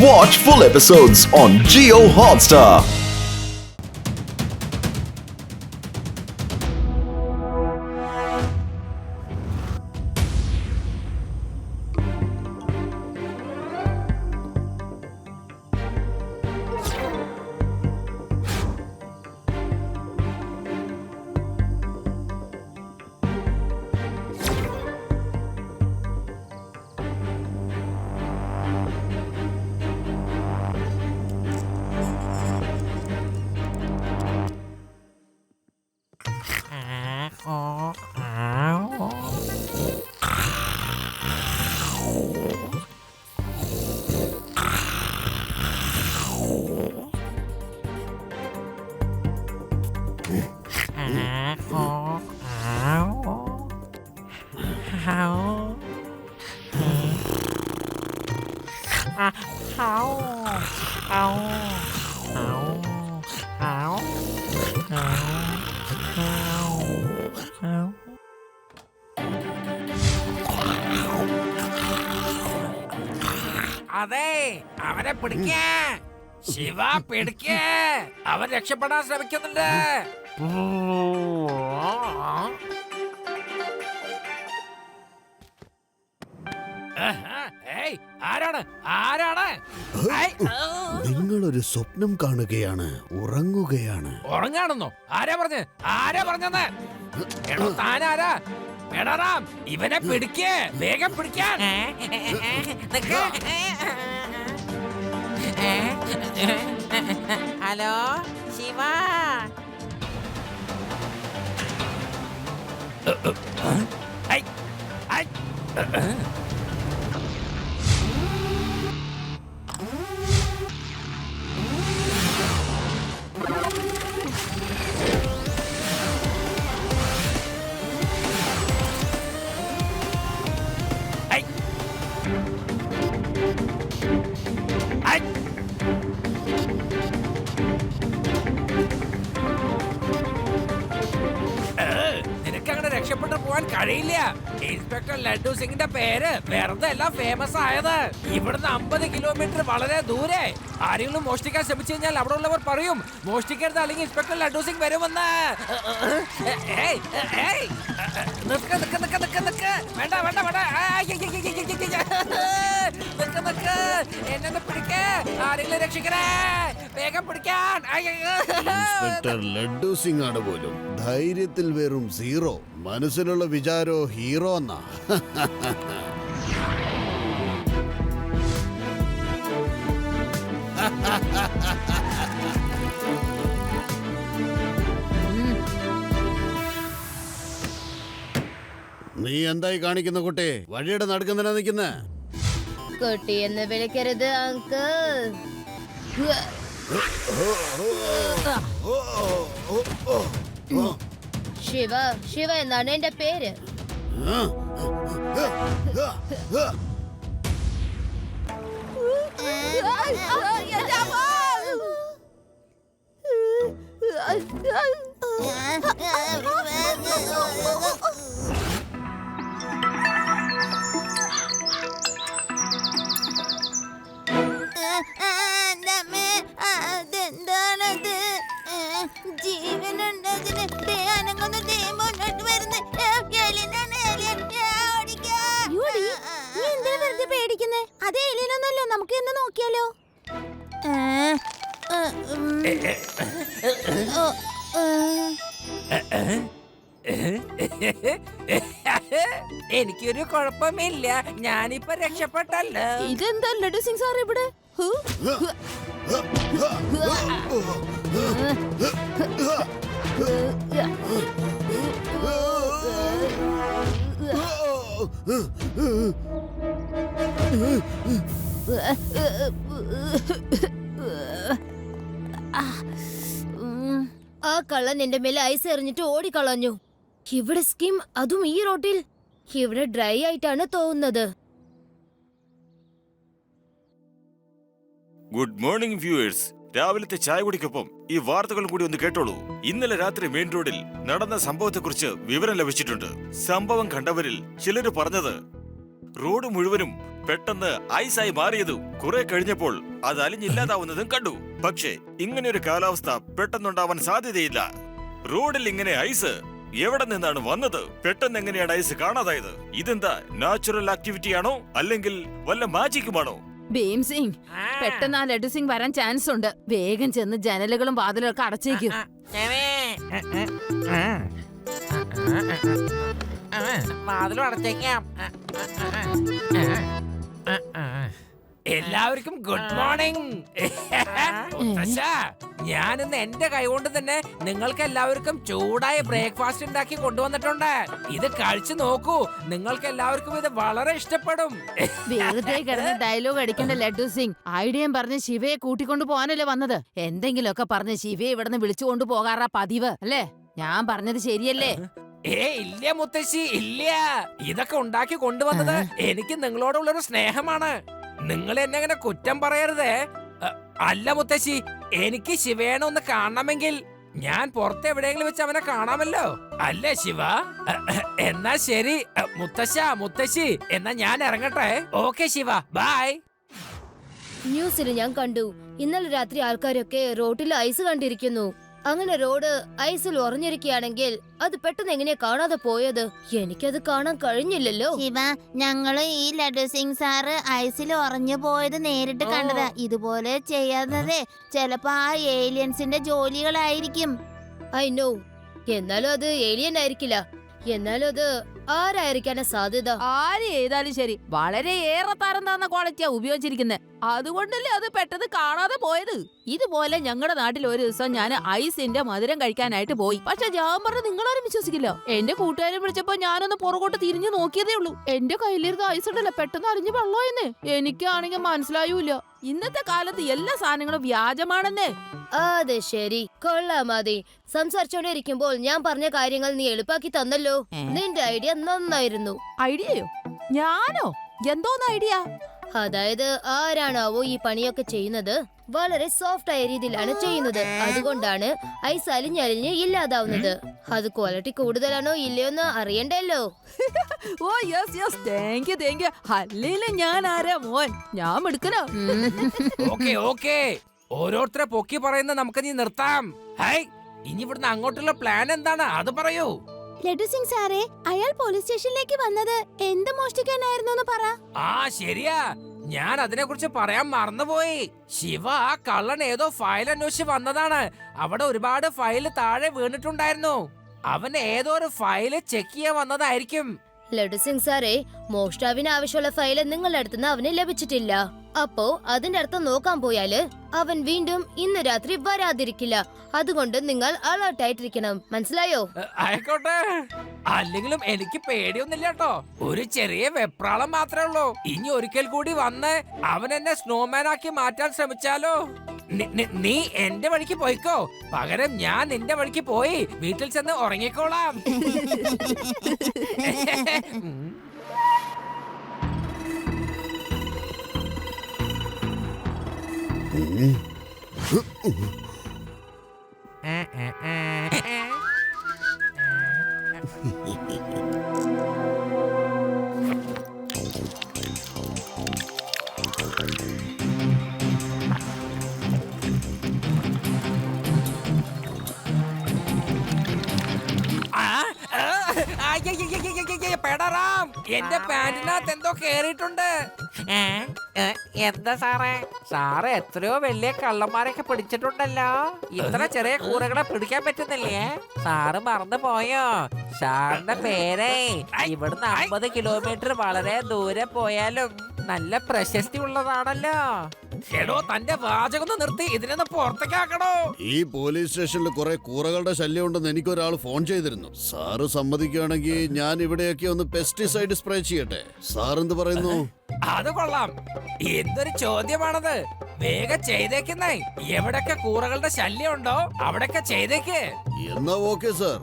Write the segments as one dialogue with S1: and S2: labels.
S1: Watch full episodes on Jio Hotstar.
S2: അതെ അവനെ പിടിക്കേ ശിവ പിടിക്കേ അവൻ രക്ഷപ്പെടാൻ ശ്രമിക്കുന്നുണ്ട്. ആരാണ് ആരാണ്?
S3: നിങ്ങളൊരു സ്വപ്നം കാണുകയാണ്, ഉറങ്ങുകയാണ്.
S2: ഉറങ്ങാണെന്നോ? ആരാ പറഞ്ഞെന്ന്? എടോ താനാരാ? എടാറാം ഇവനെ പിടിക്കേ, വേഗം പിടിക്കാൻ.
S4: ഹലോ ശിവ,
S2: ഐ, ഐ. നിനക്കങ്ങനെ രക്ഷപ്പെട്ടു പോവാൻ കഴിയില്ല. ഇൻസ്പെക്ടർ ലഡ്ഡു സിംഗിന്റെ പേര് വെറുതെ അല്ല ഫേമസ് ആയത്. ഇവിടുന്ന് 50 കിലോമീറ്റർ വളരെ ദൂരെ ആരെങ്കിലും മോഷ്ടിക്കാൻ ശ്രമിച്ചു കഴിഞ്ഞാൽ അവിടെ ഉള്ളവർ പറയും മോഷ്ടിക്കരുത്, അല്ലെങ്കിൽ ഇൻസ്പെക്ടർ ലഡ്ഡു സിംഗ് വരുമെന്ന്. വേണ്ട എന്നെ പിടിക്കേ, ആരെങ്കിലും രക്ഷിക്കണേ, വേഗം പിടിക്കാൻ.
S3: ഇൻസ്പെക്ടർ ലഡ്ഡു സിംഗ് ആണ് പോലും. ധൈര്യത്തിൽ വെറും സീറോ, മനസ്സിലുള്ള വിചാരോ ഹീറോ എന്നാ. നീ എന്തായി കാണിക്കുന്ന കുട്ടി? വഴിയുടെ നടുക്കുന്നില്ല നിൽക്കുന്നേ.
S5: കുട്ടിയെന്ന് വിളിക്കരുത് അങ്കിൾ. ശിവ എന്നാണ് എന്റെ പേര്.
S6: അതെന്താണത്? ജീവനുണ്ടതിന് അനങ്ങൊന്ന് മുന്നോട്ട് വരുന്നേ. വെറുതെ പേടിക്കുന്നേ? അതേ ഏലിയനൊന്നല്ലോ, നമുക്ക് എന്ന് നോക്കിയാലോ?
S2: എനിക്കൊരു കുഴപ്പമില്ല, ഞാനിപ്പോ രക്ഷപ്പെട്ടല്ലോ.
S6: ഇതെന്താ ലഡ്ഡു സിംഗ് സാർ ഇവിടെ?
S5: ആ കള്ളൻ എന്റെ മേലെ ഐസ് എറിഞ്ഞിട്ട് ഓടിക്കളഞ്ഞു. ഇവിടെ സ്കിം, അതും ഈ റോട്ടിൽ. ഇവിടെ ഡ്രൈ ആയിട്ടാണ് തോന്നുന്നത്.
S7: Good morning viewers. രാവിലത്തെ ചായ കുടിക്കൊപ്പം ഈ വാർത്തകൾ കൂടി ഒന്ന് കേട്ടോളൂ. ഇന്നലെ രാത്രി മെയിൻ റോഡിൽ നടന്ന സംഭവത്തെക്കുറിച്ച് വിവരം ലഭിച്ചിട്ടുണ്ട്. സംഭവം കണ്ടവരിൽ ചിലര് പറഞ്ഞത് റോഡ് മുഴുവനും പെട്ടെന്ന് ഐസായി മാറിയതും കുറെ കഴിഞ്ഞപ്പോൾ അത് അലിഞ്ഞില്ലാതാവുന്നതും കണ്ടു. പക്ഷേ ഇങ്ങനെയൊരു കാലാവസ്ഥ പെട്ടെന്നുണ്ടാവാൻ സാധ്യതയില്ല. റോഡിൽ ഇങ്ങനെ ഐസ് എവിടെ നിന്നാണ് വന്നത്? പെട്ടെന്ന് എങ്ങനെയാണ് ഐസ് കാണാതായത്? ഇതെന്താ നാച്ചുറൽ ആക്ടിവിറ്റി ആണോ അല്ലെങ്കിൽ വല്ല മാജിക്കുമാണോ?
S4: ഭീം സിംഗ്, പെട്ടെന്ന് ആ ലഡു സിംഗ് വരാൻ ചാൻസ് ഉണ്ട്. വേഗം ചെന്ന് ജനലുകളും വാതിലും ഒക്കെ അടച്ചേക്കും.
S2: വാതിലും അടച്ചേക്കാം. എല്ലാവർക്കും ഗുഡ് മോർണിംഗ്. ഞാനിന്ന് എന്റെ കൈകൊണ്ട് തന്നെ നിങ്ങൾക്ക് എല്ലാവർക്കും ചൂടായ ബ്രേക്ക്ഫാസ്റ്റ് ഉണ്ടാക്കി കൊണ്ടുവന്നിട്ടുണ്ട്. ഇത് കഴിച്ചു നോക്കൂ, നിങ്ങൾക്ക് എല്ലാവർക്കും ഇത് വളരെ ഇഷ്ടപ്പെടും.
S4: വെറുതെ കിടന്ന് ഡയലോഗ് അടിക്കേണ്ട ലഡു സിംഗ്. ഐഡിയയും പറഞ്ഞ് ശിവയെ കൂട്ടിക്കൊണ്ടു പോകാനല്ലേ വന്നത്? എന്തെങ്കിലുമൊക്കെ പറഞ്ഞ് ശിവയെ ഇവിടുന്ന് വിളിച്ചുകൊണ്ടു പോകാറാ പതിവ് അല്ലേ? ഞാൻ പറഞ്ഞത് ശരിയല്ലേ?
S2: ഇല്ല മുത്തശ്ശി, ഇല്ല. ഇതൊക്കെ ഉണ്ടാക്കി കൊണ്ടുവന്നത് എനിക്ക് നിങ്ങളോടുള്ളൊരു സ്നേഹമാണ്. നിങ്ങൾ എന്നെ അങ്ങനെ കുറ്റം പറയരുതേ. അല്ല മുത്തശ്ശി, എനിക്ക് ശിവേനെ ഒന്ന് കാണണമെങ്കിൽ ഞാൻ പുറത്ത് എവിടെയെങ്കിലും വെച്ച് അവനെ കാണാമല്ലോ, അല്ലേ ശിവ? എന്നാ ശരി മുത്തശ്ശി, എന്നാ ഞാൻ ഇറങ്ങട്ടെ. Okay Shiva, bye.
S5: ന്യൂസിൽ ഞാൻ കണ്ടു, ഇന്നലെ രാത്രി ആൾക്കാരൊക്കെ റോഡിൽ ഐസ് കണ്ടിരിക്കുന്നു. അങ്ങനെ റോഡ് ഐസിൽ ഉറഞ്ഞിരിക്കുകയാണെങ്കിൽ അത് പെട്ടെന്ന് എങ്ങനെയാ കാണാതെ പോയത്? എനിക്കത് കാണാൻ കഴിഞ്ഞില്ലല്ലോ.
S6: ശിവ, ഞങ്ങള് ഈ ലഡു സിംഗ് സാറ് ഐസിൽ ഉറഞ്ഞു പോയത് നേരിട്ട് കണ്ടതാ. ഇതുപോലെ ചെയ്യാതെ ചിലപ്പോ ആ ഏലിയൻസിന്റെ ജോലികളായിരിക്കും.
S5: I know. എന്നാലും അത് ഏലിയൻ ആയിരിക്കില്ല. എന്നാലും അത് ആരായിരിക്കാനാ സാധ്യത?
S4: ആര് ചെയ്താലും ശരി, വളരെയേറെ തരം താന്ന ക്വാളിറ്റിയാ ഉപയോഗിച്ചിരിക്കുന്നത്. അതുകൊണ്ടല്ലേ അത് പെട്ടെന്ന് കാണാതെ പോയത്. ഇതുപോലെ ഞങ്ങളുടെ നാട്ടിൽ ഒരു ദിവസം ഞാൻ ഐസിന്റെ മധുരം കഴിക്കാനായിട്ട് പോയി. പക്ഷെ ഞാൻ പറഞ്ഞ നിങ്ങളാരും വിശ്വസിക്കില്ല. എന്റെ കൂട്ടുകാരെ വിളിച്ചപ്പോ ഞാനൊന്ന് പുറകോട്ട് തിരിഞ്ഞു നോക്കിയതേ ഉള്ളൂ. എന്റെ കയ്യിലിരുന്ന ഐസ് ഉണ്ടല്ലോ പെട്ടെന്ന് അറിഞ്ഞു വെള്ളമായെന്ന്. എനിക്കാണെങ്കിൽ മനസ്സിലായൂല. ഇന്നത്തെ കാലത്ത് എല്ലാ സാധനങ്ങളും വ്യാജമാണെന്നേ.
S5: അതെ, ശരി, കൊള്ളാമതി. സംസാരിച്ചോണ്ടേ ഇരിക്കുമ്പോൾ ഞാൻ പറഞ്ഞ കാര്യങ്ങൾ നീ എളുപ്പാക്കി തന്നല്ലോ. നിന്റെ ഐഡിയ നന്നായിരുന്നു.
S4: ഐഡിയയോ? ഞാനോ? എന്തോന്ന് ഐഡിയ?
S5: അതായത് ആരാണാവോ ഈ പണിയൊക്കെ ചെയ്യുന്നത് വളരെ സോഫ്റ്റ് ആയ രീതിയിലാണ് ചെയ്യുന്നത്. അതുകൊണ്ടാണ് ഐസ് അലിഞ്ഞലിഞ്ഞ് ഇല്ലാതാവുന്നത്. അത് ക്വാളിറ്റി കൂടുതലാണോ ഇല്ലയോന്ന് അറിയണ്ടല്ലോ.
S4: Oh yes yes, thank you. അല്ലേലും ഞാൻ ആരാ മോൻ, ഞാൻ എടുക്കണോ?
S2: ഓക്കെ, ഓരോരുത്തരെ പൊക്കി പറയുന്ന നമുക്ക് നീ നിർത്താം. ഹൈ, ഇനി ഇവിടുന്ന് അങ്ങോട്ടുള്ള പ്ലാൻ എന്താണ് അത് പറയൂ.
S6: ലഡു സിംഗ് സാറേ, അയാൾ പോലീസ് സ്റ്റേഷനിലേക്ക് വന്നത് എന്ത് മോഷ്ടിക്കാനായിരുന്നു പറ.
S2: ആ ശരിയാ, ഞാൻ അതിനെ കുറിച്ച് പറയാൻ മറന്നുപോയി. ശിവ, ആ കള്ളൻ ഏതോ ഫയൽ അന്വേഷിച്ച് വന്നതാണ്. അവിടെ ഒരുപാട് ഫയല് താഴെ വീണിട്ടുണ്ടായിരുന്നു. അവൻ ഏതോ ഒരു ഫയല് ചെക്ക് ചെയ്യാൻ വന്നതായിരിക്കും.
S5: ലഡു സിംഗ് സാറേ, മോഷ്ടാവിന് ആവശ്യമുള്ള ഫയല് നിങ്ങളുടെ അടുത്തുനിന്ന് അവന് ലഭിച്ചിട്ടില്ല. അപ്പോ അതിന്റെ അർത്ഥം നോക്കാൻ പോയാല് അവൻ വീണ്ടും ഇന്ന് രാത്രി വരാതിരിക്കില്ല. അതുകൊണ്ട് നിങ്ങൾ അലേർട്ട് ആയിട്ടിരിക്കണം, മനസ്സിലായോ?
S2: ആയിക്കോട്ടെ. അല്ലെങ്കിലും എനിക്ക് പേടിയൊന്നുമില്ല കേട്ടോ. ഒരു ചെറിയ വെപ്രാളം മാത്രമേ ഉള്ളൂ. ഇനി ഒരിക്കൽ കൂടി വന്ന് അവൻ എന്നെ സ്നോമാൻ ആക്കി മാറ്റാൻ ശ്രമിച്ചാലോ? നീ എന്റെ വഴിക്ക് പോയിക്കോ, പകരം ഞാൻ നിന്റെ വഴിക്ക് പോയി വീട്ടിൽ ചെന്ന് ഉറങ്ങിക്കോളാം. പെടറാം, എന്റെ പാന്റിനകത്ത് എന്തോ കേറിയിട്ടുണ്ട്. എന്താ സാറേ എത്രയോ വലിയ കള്ളന്മാരൊക്കെ പിടിച്ചിട്ടുണ്ടല്ലോ. ഇത്ര ചെറിയ കൂറകളെ പിടിക്കാൻ പറ്റുന്നില്ലേ? സാറ് മറന്നു പോയോ? സാറിന്റെ പേരേ ഇവിടുന്ന് 50 കിലോമീറ്റർ വളരെ ദൂരെ പോയാലും നല്ല പ്രശസ്തി ഉള്ളതാണല്ലോ. എടോ, തന്റെ വാചകം നിർത്തി ഇതിനൊന്ന് പുറത്തേക്കാക്കണോ?
S3: ഈ പോലീസ് സ്റ്റേഷനിൽ കുറെ കൂറകളുടെ ശല്യം ഉണ്ടെന്ന് എനിക്കൊരാൾ ഫോൺ ചെയ്തിരുന്നു. സാറ് സമ്മതിക്കുകയാണെങ്കിൽ ഞാൻ ഇവിടെയൊക്കെ ഒന്ന് പെസ്റ്റിസൈഡ് സ്പ്രേ ചെയ്യട്ടെ. സാർ എന്ത് പറയുന്നു?
S2: അത് കൊള്ളാം. എന്തൊരു ചോദ്യമാണത്. വേഗം ചെയ്തേക്കുന്നേ. എവിടൊക്കെ കൂറകളുടെ ശല്യം ഉണ്ടോ അവിടൊക്കെ ചെയ്തേക്ക്.
S3: എന്നാ ഓക്കെ സാർ.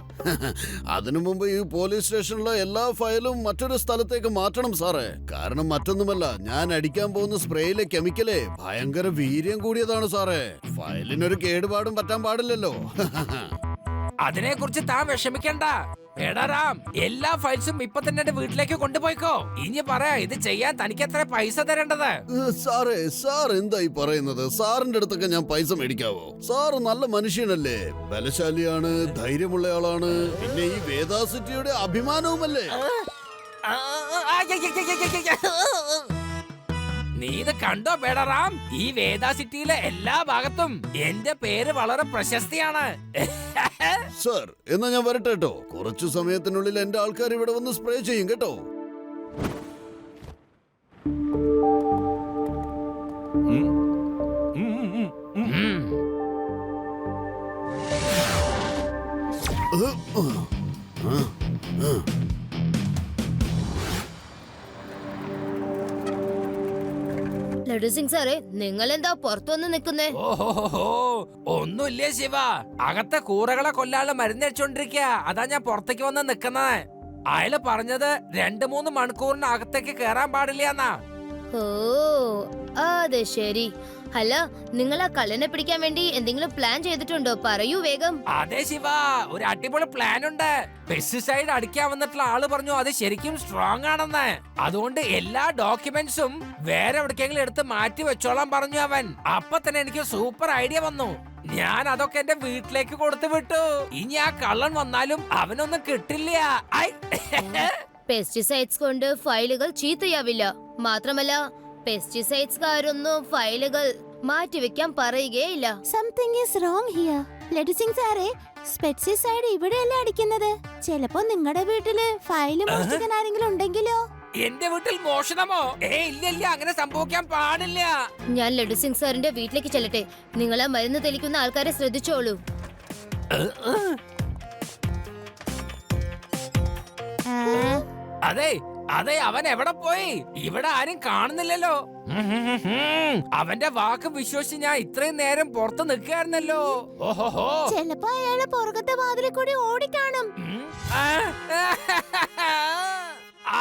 S3: അതിനു മുമ്പ് ഈ പോലീസ് സ്റ്റേഷനിലെ എല്ലാ ഫയലും മറ്റൊരു സ്ഥലത്തേക്ക് മാറ്റണം സാറേ. കാരണം മറ്റൊന്നുമല്ല, ഞാൻ അടിക്കാൻ പോകുന്ന സ്പ്രേയിലെ കെമിക്കലേ ഭയങ്കര വീര്യം കൂടിയതാണ് സാറേ. ഫയലിനൊരു കേടുപാടും പറ്റാൻ പാടില്ലല്ലോ.
S2: അതിനെ കുറിച്ച് താൻ വിഷമിക്കണ്ട. എടാ റാം, എല്ലാ ഫയൽസും ഇപ്പൊ തന്നെ എന്റെ വീട്ടിലേക്ക് കൊണ്ടുപോയിക്കോ. ഇനി പറ, ഇത് ചെയ്യാൻ തനിക്ക് എത്ര പൈസ തരേണ്ടത്?
S3: സാറേ, സാർ എന്തായി പറയുന്നത്? സാറിന്റെ അടുത്തൊക്കെ ഞാൻ പൈസ മേടിക്കാവോ? സാറ് നല്ല മനുഷ്യനല്ലേ, ബലശാലിയാണ്, ധൈര്യമുള്ള ആളാണ്, പിന്നെ ഈ വേദാസിറ്റിയുടെ അഭിമാനവുമല്ലേ?
S2: നീ ഇത് കണ്ടോ ബേഡറാം? ഈ വേദ സിറ്റിയിലെ എല്ലാ ഭാഗത്തും എന്റെ പേര് വളരെ പ്രശസ്തിയാണ്.
S3: സാർ, എന്നാ ഞാൻ വരട്ടെ കേട്ടോ. കുറച്ചു സമയത്തിനുള്ളിൽ എന്റെ ആൾക്കാർ ഇവിടെ വന്ന് സ്പ്രേ ചെയ്യും കേട്ടോ.
S5: ലഡു സിംഗ് സാറേ, നിങ്ങൾ എന്താ പുറത്തുവന്ന് നിൽക്കുന്നേ?
S2: ഓഹോ, ഒന്നുമില്ലേ ശിവ, അകത്തെ കൂറകളെ കൊല്ലാനുള്ള മരുന്നടിച്ചോണ്ടിരിക്കുക. അതാ ഞാൻ പുറത്തേക്ക് വന്ന് നിക്കുന്നത്. അയാള് പറഞ്ഞത് 2-3 മണിക്കൂറിന് അകത്തേക്ക് കേറാൻ പാടില്ല എന്നാ.
S5: ഓ, അതെ ശരി. അല്ല, നിങ്ങൾ ആ കള്ളനെ പിടിക്കാൻ വേണ്ടി എന്തെങ്കിലും പ്ലാൻ ചെയ്തിട്ടുണ്ടോ? പറയൂ വേഗം.
S2: അതെ ശിവ, ഒരു അടിപൊളി പ്ലാൻ ഉണ്ട്. പെസ്റ്റിസൈഡ് അടിക്കാൻ വന്നിട്ടുള്ള ആള് പറഞ്ഞു അത് ശരിക്കും സ്ട്രോങ് ആണെന്ന്. അതുകൊണ്ട് എല്ലാ ഡോക്യുമെന്റ്സും വേറെ എവിടേക്കെങ്കിലും എടുത്ത് മാറ്റി വെച്ചോളാൻ പറഞ്ഞു അവൻ. അപ്പൊ തന്നെ എനിക്ക് സൂപ്പർ ഐഡിയ വന്നു. ഞാൻ അതൊക്കെ എന്റെ വീട്ടിലേക്ക് കൊടുത്തു വിട്ടു. ഇനി ആ കള്ളൻ വന്നാലും അവനൊന്നും കിട്ടില്ല.
S5: പെസ്റ്റിസൈഡ്സ് കൊണ്ട് ഫയലുകൾ ചീത്തയാവില്ല. മാത്രമല്ല, പെസ്റ്റിസൈഡ്സ്കാരൊന്നും ഫയലുകൾ മാറ്റിവെക്കാൻ പറയുകയില്ല.
S6: Something is wrong here. Laddu Singh സാറേ, പെസ്റ്റിസൈഡ് ഇവിടെയല്ല അടിക്കുന്നത്. ചിലപ്പോ നിങ്ങളുടെ വീട്ടില് ഫയല് മോഷ്ടിക്കാൻ ആരെങ്കിലും ഉണ്ടെങ്കിലോ?
S2: എന്റെ വീട്ടിൽ മോഷണമോ? ഇല്ല, അങ്ങനെ സംഭവിക്കാൻ പാടില്ല.
S5: ഞാൻ ലഡു സിംഗ് സാറിന്റെ വീട്ടിലേക്ക് ചെല്ലട്ടെ. നിങ്ങൾ ആ മരുന്ന് തെളിക്കുന്ന ആൾക്കാരെ ശ്രദ്ധിച്ചോളൂ.
S2: അതെ, അവൻ എവിടെ പോയി? ഇവിടെ ആരും കാണുന്നില്ലല്ലോ. അവന്റെ വാക്ക് വിശ്വസിച്ച് ഞാൻ ഇത്രയും നേരം പുറത്ത് നിൽക്കായിരുന്നല്ലോ. ഓഹോ,
S6: ചിലപ്പോ അയാള് പുറകത്തെ വാതിലിൽ കൂടി ഓടിക്കാണും.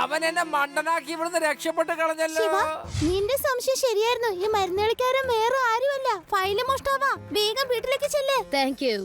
S2: അവൻ എന്നെ മണ്ടനാക്കി ഇവിടുന്ന് രക്ഷപ്പെട്ട് കളഞ്ഞല്ലോ.
S6: നിന്റെ സംശയം ശരിയായിരുന്നു. ഈ മരുന്നുകളിക്കാരൻ വേറെ ആരുമല്ല, ഫയല് മോഷ്ടാവാ. വേഗം വീട്ടിലേക്ക് ചെല്ലേ.
S5: Thank you.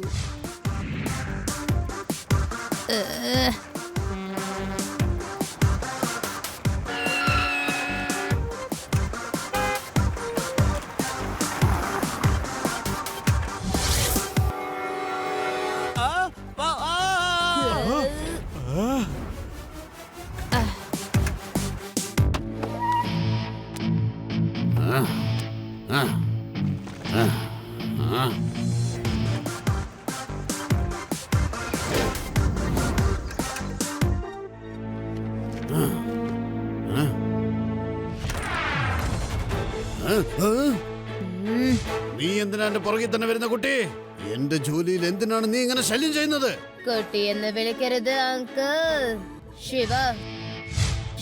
S3: നീ എന്തിനാ എന്റെ പുറകിൽ തന്നെ വരുന്ന കുട്ടി? എന്റെ ജോലിയിൽ എന്തിനാണ് നീ ഇങ്ങനെ ശല്യം ചെയ്യുന്നത്?
S5: കുട്ടി എന്ന് വിളിക്കരുത് അങ്കിൾ.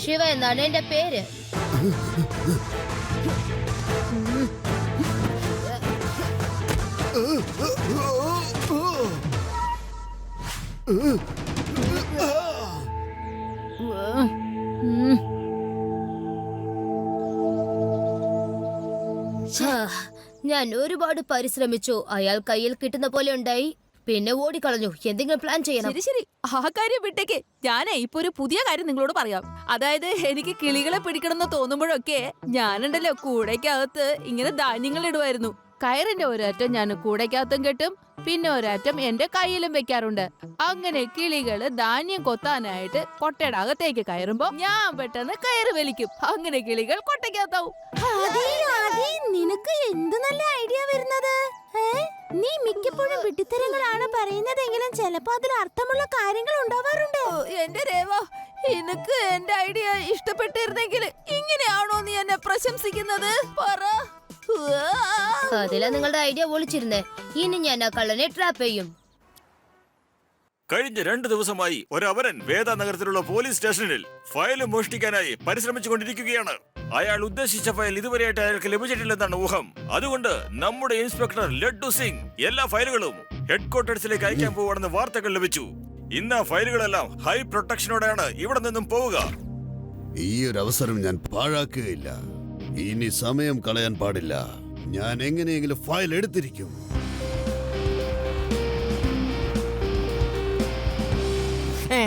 S5: ശിവ എന്നാണ് എന്റെ പേര്. ഞാൻ ഒരുപാട് പരിശ്രമിച്ചു. അയാൾ കയ്യിൽ കിട്ടുന്ന പോലെ ഉണ്ടായി, പിന്നെ ഓടിക്കളഞ്ഞു. എന്തെങ്കിലും പ്ലാൻ ചെയ്യണം.
S4: ശരി, ആ കാര്യം വിട്ടേക്ക്. ഞാനേ ഇപ്പൊ ഒരു പുതിയ കാര്യം നിങ്ങളോട് പറയാം. അതായത്, എനിക്ക് കിളികളെ പിടിക്കണമെന്ന് തോന്നുമ്പോഴൊക്കെ ഞാനുണ്ടല്ലോ കൂടയ്ക്കകത്ത് ഇങ്ങനെ ധാന്യങ്ങൾ ഇടുമായിരുന്നു. കയറിന്റെ ഒരറ്റം ഞാൻ കൂടയ്ക്കകത്തും കെട്ടും, പിന്നെ ഒരറ്റം എന്റെ കയ്യിലും വെക്കാറുണ്ട്. അങ്ങനെ കിളികള് ധാന്യം കൊത്താനായിട്ട് കൊട്ടയുടെ അകത്തേക്ക് കയറുമ്പോ ഞാൻ പെട്ടെന്ന് കയറ് വലിക്കും. അങ്ങനെ കിളികൾ കൊട്ടയ്ക്കകത്താവും.
S6: നിനക്ക് എന്ത് നല്ല ഐഡിയ വരുന്നത്. നീ മിക്കപ്പോഴും വിട്ടിത്തരങ്ങളാണ് പറയുന്നതെങ്കിലും ചിലപ്പോ അതിൽ അർത്ഥമുള്ള കാര്യങ്ങൾ ഉണ്ടാവാറുണ്ട്.
S4: എന്റെ രേവ, എനിക്ക് എന്റെ ഐഡിയ ഇഷ്ടപ്പെട്ടിരുന്നെങ്കിൽ ഇങ്ങനെയാണോ നീ എന്നെ പ്രശംസിക്കുന്നത്? പറ.
S5: അതിലാ നിങ്ങളുടെ ഐഡിയ ഒളിച്ചിരുന്നേ. ഇനി ഞാൻ ആ കള്ളനെ ട്രാപ്പ് ചെയ്യും.
S7: കഴിഞ്ഞ 2 ദിവസമായി ഒരു അപരൻ വേദ നഗരത്തിലുള്ള പോലീസ് സ്റ്റേഷനിൽ ഫയൽ മോഷ്ടിക്കാനായി പരിശ്രമിച്ചുകൊണ്ടിരിക്കുകയാണ്. അയാൾ ഉദ്ദേശിച്ച ഫയൽ ഇതുവരെയായിട്ട് അയാൾക്ക് ലഭിച്ചിട്ടില്ലെന്നാണ് ഊഹം. അതുകൊണ്ട് നമ്മുടെ ഇൻസ്പെക്ടർ ലഡ്ഡു സിംഗ് എല്ലാ ഫയലുകളും ഹെഡ്ക്വാർട്ടേഴ്സിലേക്ക് അയക്കാൻ പോവുകയാണെന്ന് വാർത്തകൾ ലഭിച്ചു. ഇന്ന് ആ ഫയലുകളെല്ലാം ഹൈ പ്രൊട്ടക്ഷനോടെയാണ് ഇവിടെ നിന്നും പോവുക.
S3: ഈ ഒരു അവസരം ഞാൻ പാഴാക്കുകയില്ല. ഇനി സമയം കളയാൻ പാടില്ല. ഞാൻ എങ്ങനെയെങ്കിലും ഫയൽ എടുത്തിരിക്കും.
S2: ഏ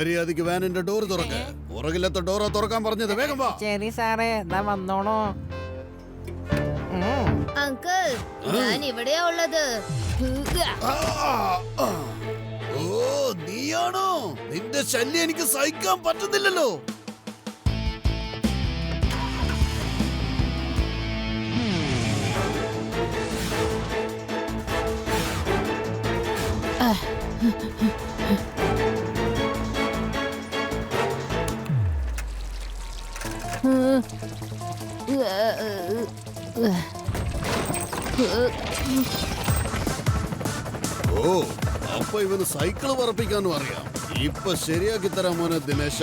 S3: മര്യാദയ്ക്ക് വാനിന്റെ ഡോർ തുറക്ക്. പുറകിലത്തെ ഡോറാ തുറക്കാൻ പറഞ്ഞത്. വേഗം വാ.
S2: ശരി സാറേ, എന്നാ വന്നോളൂ.
S5: അങ്കിൾ, ഞാൻ ഇവിടെയാ ഉള്ളത്.
S3: ആ, ആ. ഓ, നീയാണോ? നിന്റെ ശല്യം എനിക്ക് സഹിക്കാൻ പറ്റുന്നില്ലല്ലോ. ഓ, അപ്പൊ ഇവന് സൈക്കിള് പറപ്പിക്കാനും അറിയാം. ഇപ്പൊ ശരിയാക്കി തരാം മോനെ ദിനേശ.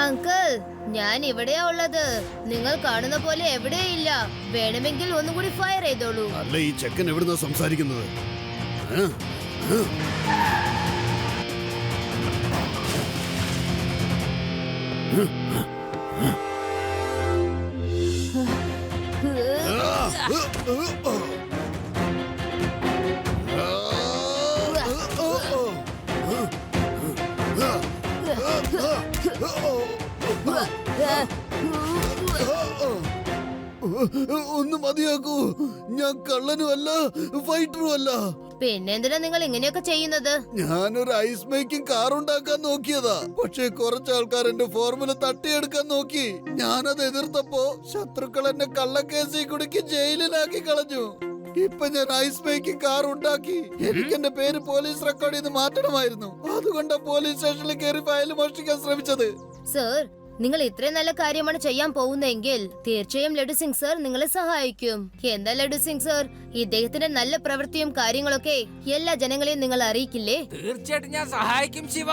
S5: അങ്കിൾ, ഞാൻ ഇവിടെയാ ഉള്ളത്. നിങ്ങൾ കാണുന്ന പോലെ എവിടെയില്ല. വേണമെങ്കിൽ ഒന്നും കൂടി ഫയർ ചെയ്തോളൂ.
S3: അല്ല, ഈ ചെക്കൻ എവിടുന്നാ സംസാരിക്കുന്നത്? ഏ? ഏ? ഒന്ന് മതിയാക്കൂ. ഞാൻ കള്ളനുമല്ല, ഫൈറ്ററും അല്ല.
S5: പിന്നെന്തിനാ നിങ്ങൾ ഇങ്ങനെയൊക്കെ ചെയ്യുന്നത്?
S3: ഞാനൊരു ഐസ് മേക്കിംഗ് കാർ ഉണ്ടാക്കാൻ നോക്കിയതാ. പക്ഷെ കുറച്ച് ആൾക്കാർ എന്റെ ഫോർമുല തട്ടിയെടുക്കാൻ നോക്കി. ഞാനത് എതിർത്തപ്പോ ശത്രുക്കൾ എന്നെ കള്ളക്കേസിൽ കുടുക്കി ജയിലിലാക്കി കളഞ്ഞു. ഇപ്പൊ ഞാൻ ഐസ് മേക്കിംഗ് കാർ ഉണ്ടാക്കി. എനിക്ക് എന്റെ പേര് പോലീസ് റെക്കോർഡിൽ നിന്ന് മാറ്റണമായിരുന്നു. അതുകൊണ്ടാ പോലീസ് സ്റ്റേഷനിൽ കയറി ഫയൽ മോഷ്ടിക്കാൻ ശ്രമിച്ചത്.
S5: സർ, നിങ്ങൾ ഇത്രയും നല്ല കാര്യമാണ് ചെയ്യാൻ പോകുന്നതെങ്കിൽ തീർച്ചയായും ലഡു സിംഗ് സർ നിങ്ങളെ സഹായിക്കും. എന്താ ലഡു സിംഗ് സർ, ഇദ്ദേഹത്തിന്റെ നല്ല പ്രവൃത്തിയും കാര്യങ്ങളൊക്കെ എല്ലാ ജനങ്ങളെയും നിങ്ങൾ അറിയിക്കില്ലേ?
S2: തീർച്ചയായിട്ടും ഞാൻ സഹായിക്കും ശിവ.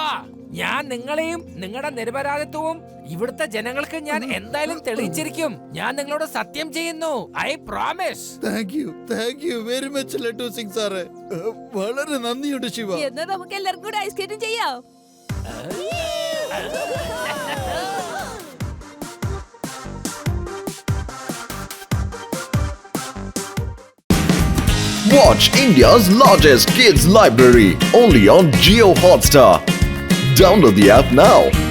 S2: ഞാൻ നിങ്ങളെയും നിങ്ങളുടെ നിരപരാധിത്വവും ഇവിടുത്തെ ജനങ്ങൾക്ക് ഞാൻ എന്തായാലും തെളിയിച്ചിരിക്കും. ഞാൻ നിങ്ങളോട് സത്യം ചെയ്യുന്നു. I promise.
S3: Thank you very much laddu Singh സാറേ. വളരെ നന്ദിയുണ്ട് ശിവ.
S4: എന്നാ നമുക്ക് എല്ലാവർക്കും കൂടെ ഐസ് സ്കേറ്റിംഗ് ചെയ്യാം.
S1: Watch India's largest kids library only on Jio Hotstar. Download the app now.